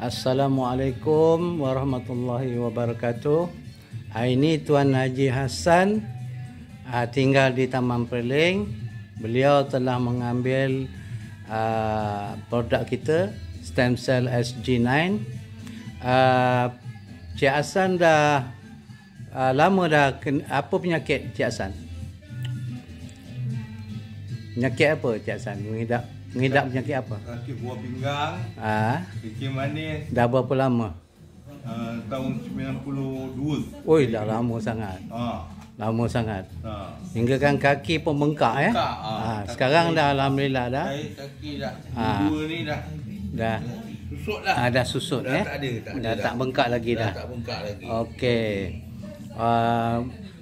Assalamualaikum warahmatullahi wabarakatuh. Hari ini Tuan Haji Hassan tinggal di Taman Perling. Beliau telah mengambil produk kita, Stem Cell SG9. Cik Hassan dah lama dah apa penyakit Cik Hassan? Penyakit apa Cik Hassan? Mengidap penyakit apa? Sakit buah pinggang, kecil manis. Dah berapa lama? Tahun 92. Oi, dah lama sangat. Lama sangat. Hingga kan kaki pun bengkak ya. Sekarang dah alhamdulillah dah. Kaki dah. Dua ni dah susut dah. Dah susut dah, ya. Dah tak bengkak lagi dah. Tak bengkak lagi. Okey.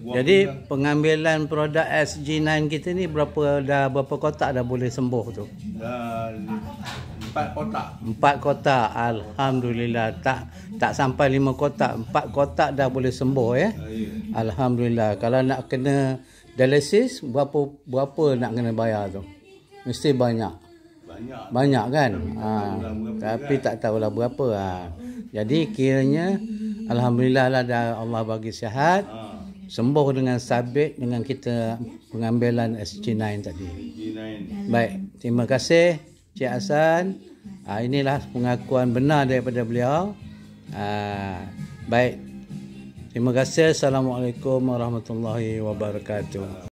Jadi pengambilan produk SG9 kita ni berapa kotak dah boleh sembuh tu? Dah 4 kotak. 4 kotak. Alhamdulillah. Tak sampai 5 kotak. 4 kotak dah boleh sembuh ya. Alhamdulillah. Kalau nak kena dialisis berapa nak kena bayar tu? Mesti banyak kan? Tapi tak tahulah berapa. Jadi kiranya alhamdulillah lah dah Allah bagi sihat. Sembuh dengan sabit dengan kita pengambilan SG9 tadi. Baik, terima kasih Cik Hassan. Inilah pengakuan benar daripada beliau. Baik, terima kasih. Assalamualaikum warahmatullahi wabarakatuh.